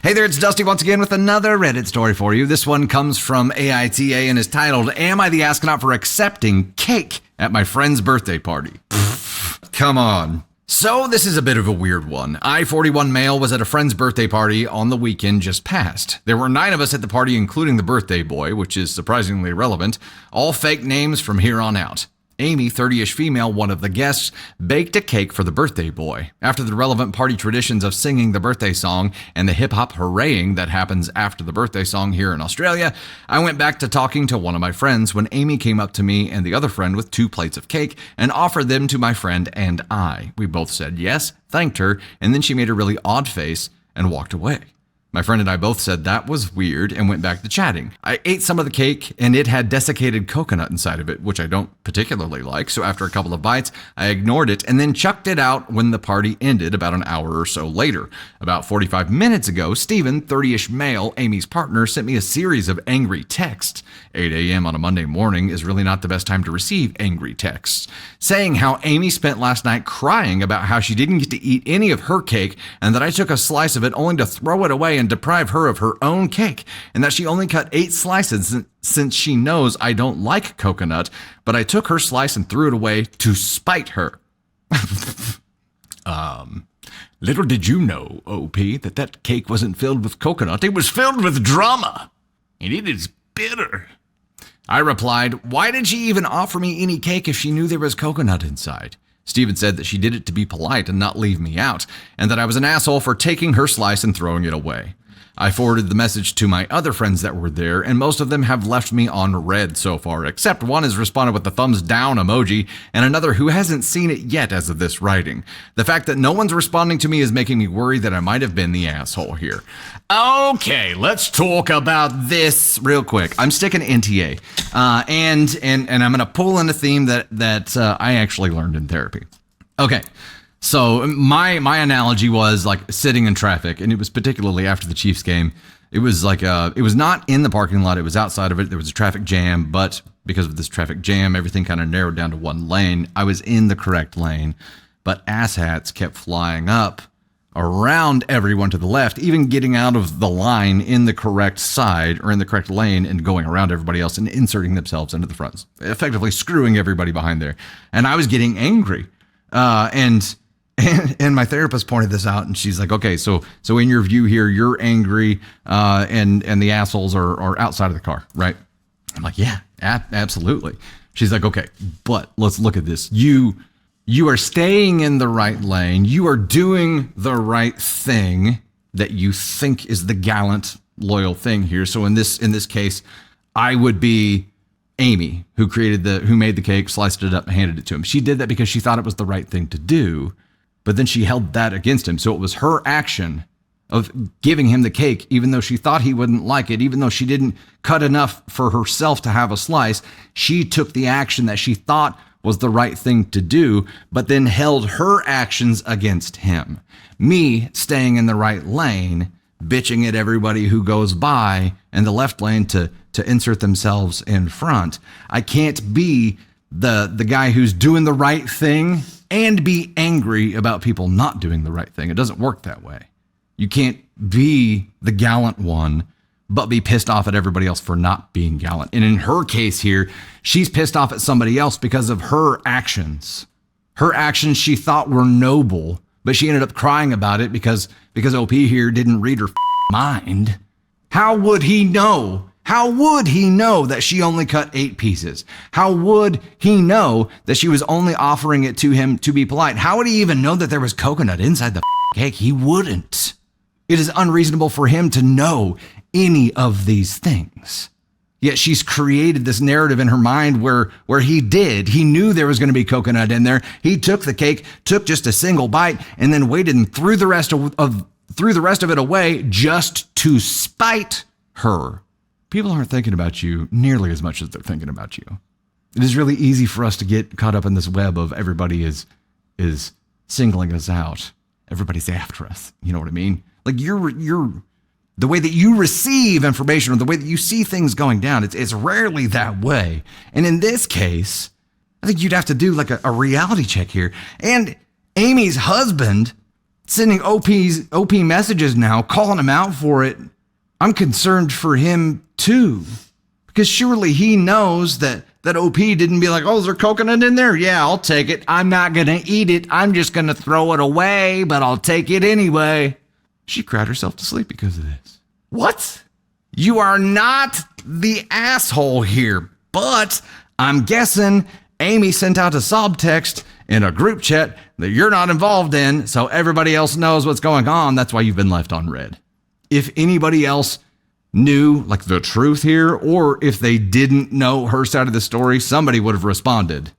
Hey there, it's Dusty once again with another Reddit story for you. This one comes from AITA and is titled, Am I the Astronaut for Accepting Cake at My Friend's Birthday Party? Come on. So this is a bit of a weird one. I, 41 male, was at a friend's birthday party on the weekend just past. There were 9 of us at the party, including the birthday boy, which is surprisingly relevant. All fake names from here on out. Amy, 30-ish female, one of the guests, baked a cake for the birthday boy. After the relevant party traditions of singing the birthday song and the hip-hop hurraying that happens after the birthday song here in Australia, I went back to talking to one of my friends when Amy came up to me and the other friend with 2 plates of cake and offered them to my friend and I. We both said yes, thanked her, and then she made a really odd face and walked away. My friend and I both said that was weird and went back to chatting. I ate some of the cake and it had desiccated coconut inside of it, which I don't particularly like. So after a couple of bites, I ignored it and then chucked it out when the party ended about an hour or so later. About 45 minutes ago, Steven, 30-ish male, Amy's partner, sent me a series of angry texts. 8 a.m. on a Monday morning is really not the best time to receive angry texts, saying how Amy spent last night crying about how she didn't get to eat any of her cake and that I took a slice of it only to throw it away and deprive her of her own cake, and that she only cut 8 slices since she knows I don't like coconut, but I took her slice and threw it away to spite her. Little did you know, OP, that cake wasn't filled with coconut. It was filled with drama, and it is bitter. I replied, why did she even offer me any cake if she knew there was coconut inside? Steven said that she did it to be polite and not leave me out, and that I was an asshole for taking her slice and throwing it away. I forwarded the message to my other friends that were there, and most of them have left me on red so far, except one has responded with the thumbs down emoji, and another who hasn't seen it yet as of this writing. The fact that no one's responding to me is making me worry that I might have been the asshole here. Okay, let's talk about this real quick. I'm sticking NTA, and I'm going to pull in a theme that I actually learned in therapy. Okay. So my analogy was like sitting in traffic, and it was particularly after the Chiefs game. It was like it was not in the parking lot. It was outside of it. There was a traffic jam, but because of this traffic jam, everything kind of narrowed down to one lane. I was in the correct lane, but asshats kept flying up around everyone to the left, even getting out of the line in the correct side or in the correct lane and going around everybody else and inserting themselves into the fronts, effectively screwing everybody behind there. And I was getting angry. And my therapist pointed this out, and she's like, okay, so in your view here, you're angry, and the assholes are outside of the car, right? I'm like, yeah, absolutely. She's like, okay, but let's look at this. You are staying in the right lane. You are doing the right thing that you think is the gallant, loyal thing here. So in this case, I would be Amy, who made the cake, sliced it up, and handed it to him. She did that because she thought it was the right thing to do. But then she held that against him. So it was her action of giving him the cake, even though she thought he wouldn't like it, even though she didn't cut enough for herself to have a slice. She took the action that she thought was the right thing to do, but then held her actions against him. Me staying in the right lane, bitching at everybody who goes by in the left lane to insert themselves in front. I can't be the guy who's doing the right thing and be angry about people not doing the right thing. It doesn't work that way. You can't be the gallant one, but be pissed off at everybody else for not being gallant. And in her case here, she's pissed off at somebody else because of her actions. Her actions she thought were noble, but she ended up crying about it because OP here didn't read her mind. How would he know? How would he know that she only cut 8 pieces? How would he know that she was only offering it to him to be polite? How would he even know that there was coconut inside the cake? He wouldn't. It is unreasonable for him to know any of these things. Yet she's created this narrative in her mind where he did. He knew there was going to be coconut in there. He took the cake, took just a single bite, and then waited and threw the rest of it away just to spite her. People aren't thinking about you nearly as much as they're thinking about you. It is really easy for us to get caught up in this web of everybody is singling us out. Everybody's after us. You know what I mean? Like you're the way that you receive information or the way that you see things going down, it's rarely that way. And in this case, I think you'd have to do like a reality check here. And Amy's husband sending OP messages now, calling him out for it. I'm concerned for him too, because surely he knows that OP didn't be like, oh, is there coconut in there? Yeah, I'll take it. I'm not going to eat it. I'm just going to throw it away, but I'll take it anyway. She cried herself to sleep because of this. What? You are not the asshole here, but I'm guessing Amy sent out a sob text in a group chat that you're not involved in, so everybody else knows what's going on. That's why you've been left on red. If anybody else knew like the truth here, or if they didn't know her side of the story, somebody would have responded,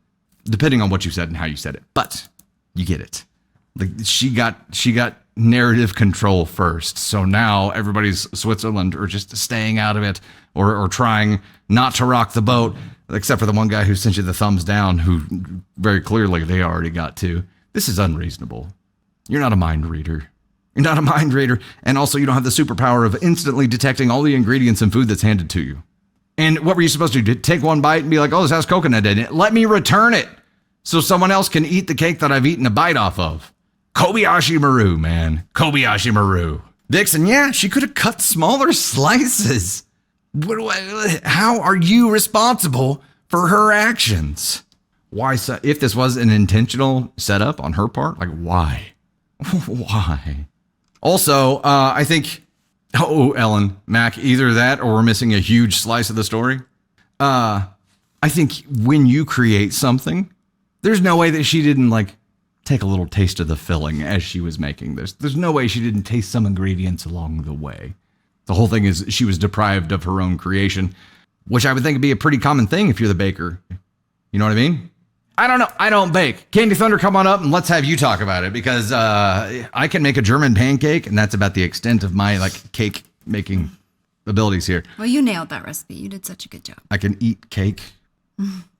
depending on what you said and how you said it. But you get it. Like she got narrative control first. So now everybody's Switzerland or just staying out of it or trying not to rock the boat, except for the one guy who sent you the thumbs down, who very clearly they already got to. This is unreasonable. You're not a mind reader. You're not a mind reader. And also you don't have the superpower of instantly detecting all the ingredients in food that's handed to you. And what were you supposed to do? Take one bite and be like, oh, this has coconut in it. Let me return it so someone else can eat the cake that I've eaten a bite off of. Kobayashi Maru, man. Kobayashi Maru. Dixon, yeah, she could have cut smaller slices. How are you responsible for her actions? Why? If this was an intentional setup on her part, like why? Why? Also, I think, Ellen, Mac, either that or we're missing a huge slice of the story. I think when you create something, there's no way that she didn't like take a little taste of the filling as she was making this. There's no way she didn't taste some ingredients along the way. The whole thing is she was deprived of her own creation, which I would think would be a pretty common thing if you're the baker. You know what I mean? I don't know. I don't bake. Candy Thunder, come on up and let's have you talk about it, because I can make a German pancake, and that's about the extent of my like cake making abilities here. Well, you nailed that recipe. You did such a good job. I can eat cake.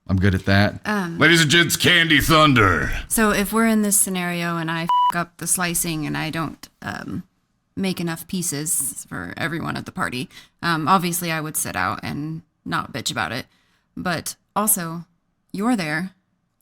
I'm good at that. Ladies and gents, Candy Thunder. So if we're in this scenario and I f*** up the slicing and I don't make enough pieces for everyone at the party, obviously I would sit out and not bitch about it. But also, you're there.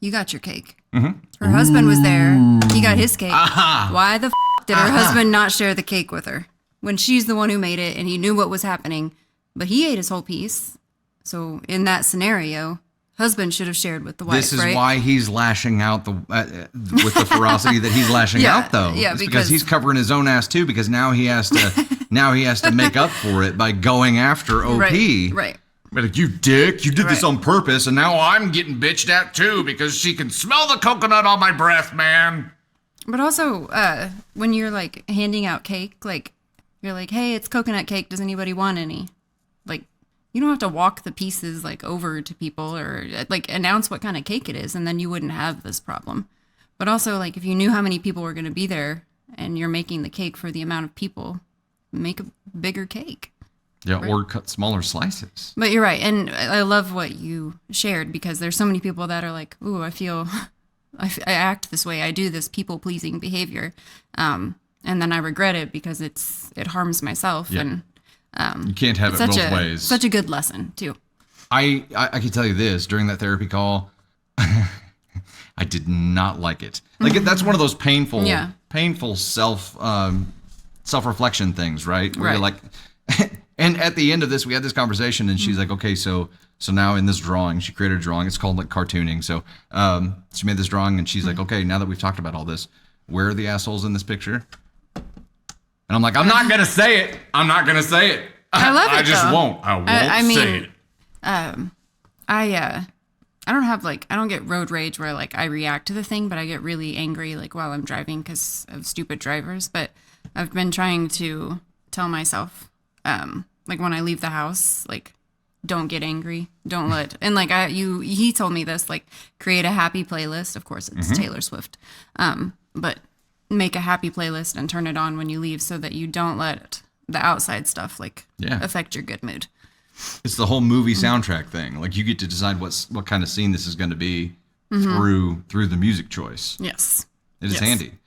You got your cake. Mm-hmm. Her husband was there. He got his cake. Aha. Why the f*** did her husband not share the cake with her when she's the one who made it and he knew what was happening, but he ate his whole piece? So in that scenario, husband should have shared with the wife. This is right? Why he's lashing out with the ferocity that he's lashing out, though. Yeah, it's because he's covering his own ass too. Because now he has to make up for it by going after OP. Right. Like, you dick, you did this on purpose, and now I'm getting bitched at too because she can smell the coconut on my breath, man. But also, when you're like handing out cake, like you're like, hey, it's coconut cake. Does anybody want any? Like, you don't have to walk the pieces like over to people or like announce what kind of cake it is, and then you wouldn't have this problem. But also, like, if you knew how many people were going to be there and you're making the cake for the amount of people, make a bigger cake. Yeah, right? Or cut smaller slices. But you're right. And I love what you shared, because there's so many people that are like, ooh, I feel I act this way. I do this people-pleasing behavior. And then I regret it because it harms myself. Yeah. And you can't have it both ways. Such a good lesson, too. I can tell you this, during that therapy call, I did not like it. Like, that's one of those painful self-reflection things, right? Where you're like... And at the end of this, we had this conversation, and she's like, okay, so now in this drawing, she created a drawing. It's called like cartooning. So she made this drawing, and she's like, okay, now that we've talked about all this, where are the assholes in this picture? And I'm like, I'm not going to say it. I'm not going to say it. I love it, I just won't. I won't say it. I don't have like, I don't get road rage where like I react to the thing, but I get really angry like while I'm driving because of stupid drivers. But I've been trying to tell myself, like when I leave the house, like, don't get angry. Don't let, and like he told me this, like, create a happy playlist. Of course it's Taylor Swift. But make a happy playlist and turn it on when you leave so that you don't let the outside stuff like affect your good mood. It's the whole movie soundtrack thing. Like, you get to decide what kind of scene this is going to be through the music choice. Yes. It is handy.